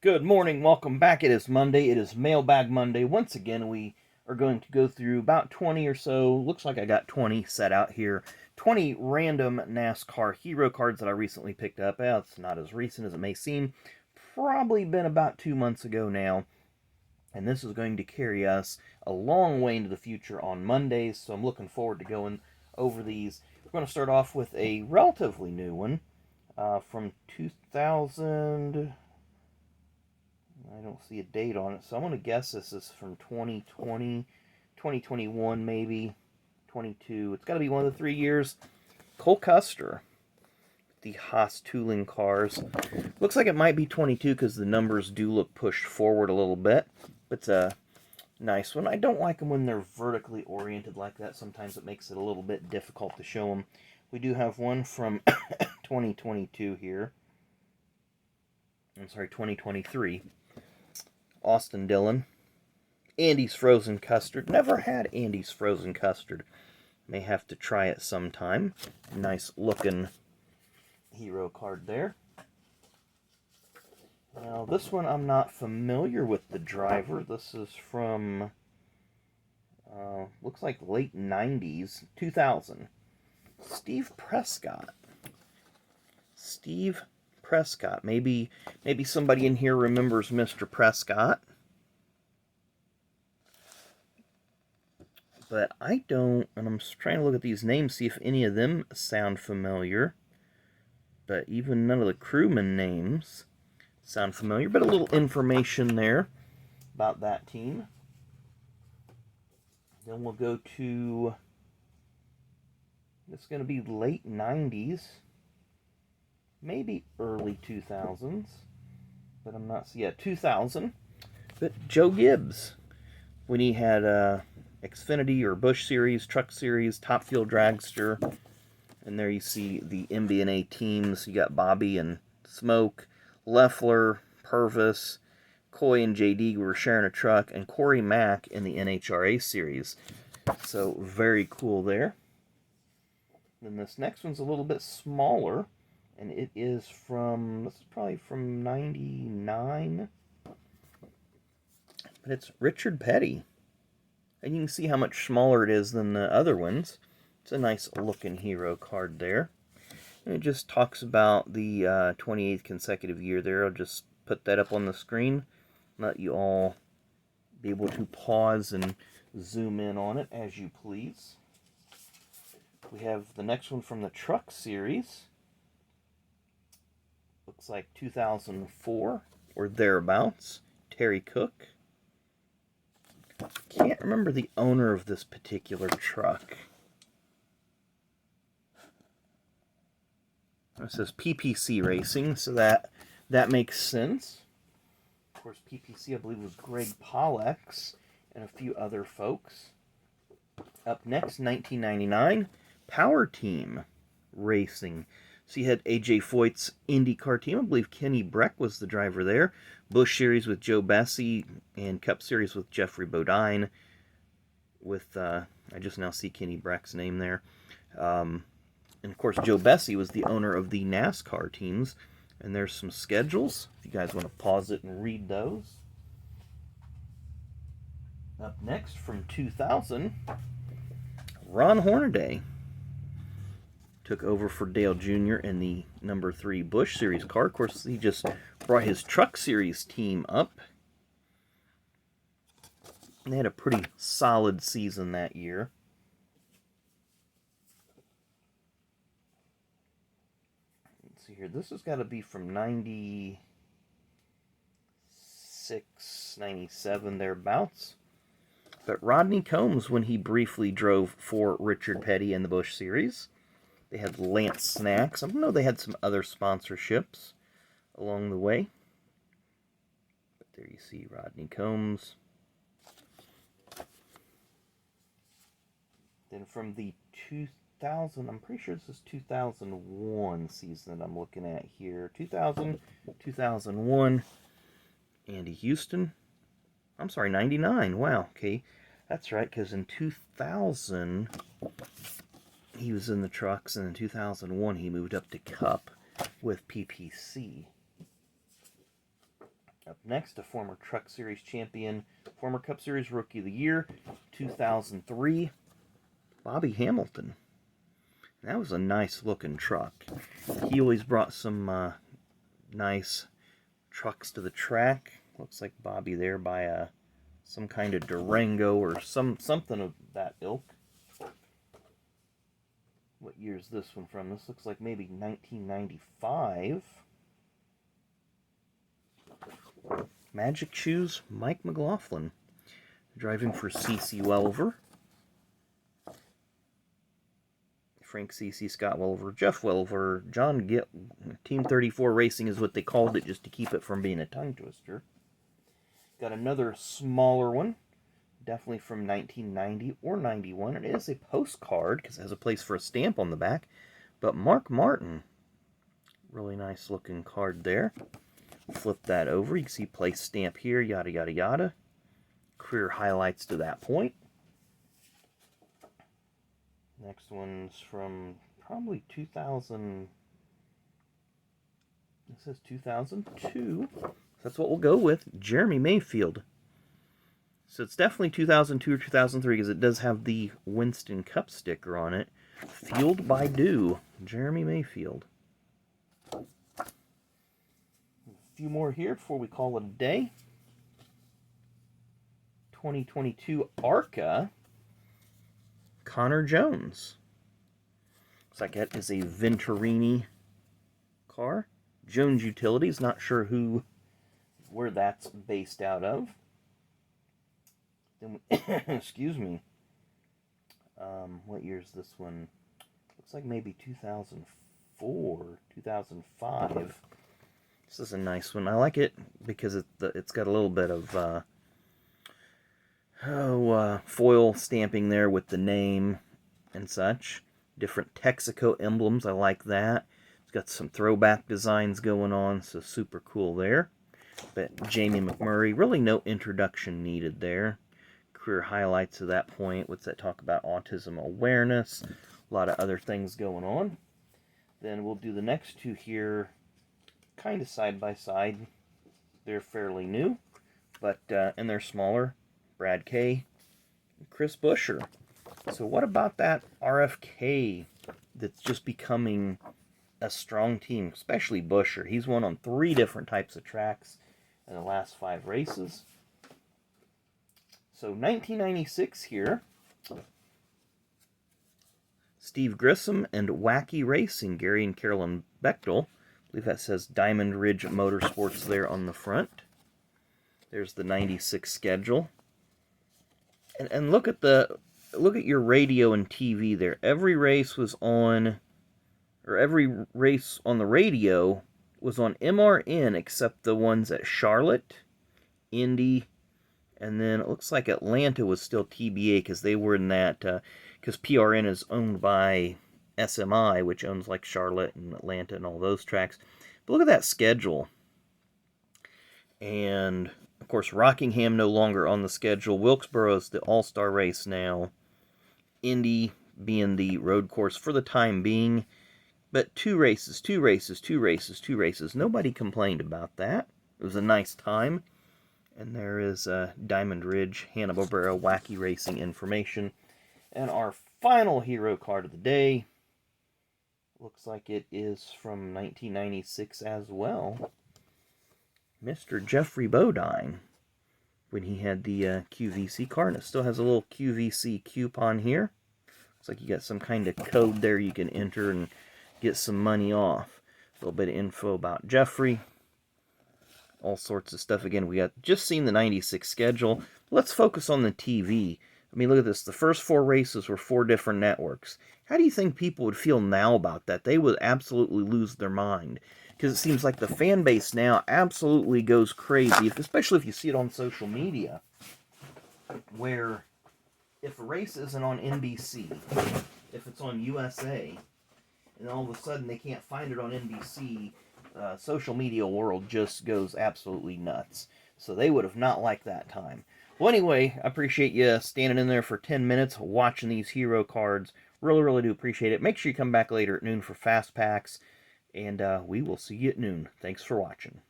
Good morning, welcome back. It is Monday. It is Mailbag Monday. Once again, we are going to go through about 20 or so. Looks like I got 20 set out here. 20 random NASCAR hero cards that I recently picked up. It's not as recent as it may seem. Probably been about 2 months ago now. And this is going to carry us a long way into the future on Mondays. So I'm looking forward to going over these. We're going to start off with a relatively new one from 2000. I don't see a date on it, so I'm going to guess this is from 2020, 2021 maybe, 22. It's got to be one of the 3 years. Cole Custer, the Haas Tooling cars. Looks like it might be 22 because the numbers do look pushed forward a little bit. But it's a nice one. I don't like them when they're vertically oriented like that. Sometimes it makes it a little bit difficult to show them. We do have one from 2022 here. I'm sorry, 2023. Austin Dillon. Andy's Frozen Custard. Never had Andy's Frozen Custard. May have to try it sometime. Nice looking hero card there. Now this one I'm not familiar with the driver. This is from looks like late 90s, 2000. Steve Prescott. Steve Prescott. Maybe somebody in here remembers Mr. Prescott. But I don't, and I'm trying to look at these names, see if any of them sound familiar. But even none of the crewman names sound familiar. But a little information there about that team. Then we'll go to, it's going to be late 90s. Maybe early 2000s, but I'm not, yeah, 2000. But Joe Gibbs, when he had Xfinity or Busch Series, Truck Series, Top Fuel Dragster, and there you see the MB&A teams. You got Bobby and Smoke, Leffler, Purvis, Coy and JD were sharing a truck, and Corey Mack in the NHRA Series. So very cool there. Then this next one's a little bit smaller. And it is from, this is probably from 99. But it's Richard Petty. And you can see how much smaller it is than the other ones. It's a nice looking hero card there. And it just talks about the 28th consecutive year there. I'll just put that up on the screen. Let you all be able to pause and zoom in on it as you please. We have the next one from the Truck Series. Looks like 2004 or thereabouts. Terry Cook. Can't remember the owner of this particular truck. It says PPC Racing, so that makes sense. Of course, PPC, I believe, was Greg Pollex and a few other folks. Up next, 1999, Power Team Racing. So you had A.J. Foyt's IndyCar team. I believe Kenny Breck was the driver there. Busch Series with Joe Bessie and Cup Series with Jeffrey Bodine. With, I just now see Kenny Breck's name there. And of course, Joe Bessie was the owner of the NASCAR teams. And there's some schedules, if you guys want to pause it and read those. Up next, from 2000, Ron Hornaday took over for Dale Jr. in the number 3 Busch Series car. Of course, he just brought his Truck Series team up. And they had a pretty solid season that year. Let's see here. This has got to be from 96, 97, thereabouts. But Rodney Combs, when he briefly drove for Richard Petty in the Busch Series. They had Lance Snacks. I don't know, they had some other sponsorships along the way. But there you see Rodney Combs. Then from the 2000, I'm pretty sure this is 2001 season that I'm looking at here. 2000, 2001, Andy Houston. I'm sorry, 99. Wow, okay. That's right, because in 2000... he was in the trucks, and in 2001 he moved up to Cup with PPC. Up next, a former Truck Series champion, former Cup Series Rookie of the Year, 2003, Bobby Hamilton. That was a nice looking truck. He always brought some nice trucks to the track. Looks like Bobby there by some kind of Durango or something of that ilk. What year is this one from? This looks like maybe 1995. Magic Shoes, Mike McLaughlin. Driving for C.C. Welver. Frank C.C., Scott Welver, Jeff Welver, John Gitt. Team 34 Racing is what they called it, just to keep it from being a tongue twister. Got another smaller one, definitely from 1990 or 91. It is a postcard, because it has a place for a stamp on the back. But Mark Martin, really nice looking card there. Flip that over, you can see place stamp here, yada yada yada. Career highlights to that point. Next one's from probably 2000. This says 2002. That's what we'll go with. Jeremy Mayfield. So it's definitely 2002 or 2003 because it does have the Winston Cup sticker on it. Fueled by Dew. Jeremy Mayfield. A few more here before we call it a day. 2022 ARCA. Connor Jones. Looks like that is a Venturini car. Jones Utilities, not sure where that's based out of. Then excuse me. What year is this one? Looks like maybe 2004, 2005. This is a nice one. I like it because it's got a little bit of foil stamping there with the name and such. Different Texaco emblems, I like that. It's got some throwback designs going on, so super cool there. But Jamie McMurray, really no introduction needed there. Career highlights at that point. What's that talk about? Autism awareness. A lot of other things going on. Then we'll do the next two here kind of side by side. They're fairly new, but and they're smaller. Brad K, Chris Buescher. So what about that RFK that's just becoming a strong team, especially Buescher? He's won on 3 different types of tracks in the last 5 races. So 1996 here. Steve Grissom and Wacky Racing, Gary and Carolyn Bechtel. I believe that says Diamond Ridge Motorsports there on the front. There's the 96 schedule. And look at your radio and TV there. Every race was on, or every race on the radio was on MRN except the ones at Charlotte, Indy, and then it looks like Atlanta was still TBA because they were in that, because PRN is owned by SMI, which owns like Charlotte and Atlanta and all those tracks. But look at that schedule. And of course, Rockingham no longer on the schedule. Wilkesboro is the all-star race now. Indy being the road course for the time being. But 2 races, 2 races, 2 races, 2 races. Nobody complained about that. It was a nice time. And there is Diamond Ridge, Hanna-Barbera, Wacky Racing information. And our final hero card of the day looks like it is from 1996 as well. Mr. Jeffrey Bodine, when he had the QVC card. And it still has a little QVC coupon here. Looks like you got some kind of code there you can enter and get some money off. A little bit of info about Jeffrey. All sorts of stuff. Again, we got just seen the 96 schedule. Let's focus on the TV. I mean, look at this. The first 4 races were 4 different networks. How do you think people would feel now about that? They would absolutely lose their mind. Because it seems like the fan base now absolutely goes crazy, especially if you see it on social media, where if a race isn't on NBC, if it's on USA, and all of a sudden they can't find it on NBC, social media world just goes absolutely nuts. So they would have not liked that time. Well, anyway, I appreciate you standing in there for 10 minutes watching these hero cards. Really, really do appreciate it. Make sure you come back later at noon for Fast Packs. And we will see you at noon. Thanks for watching.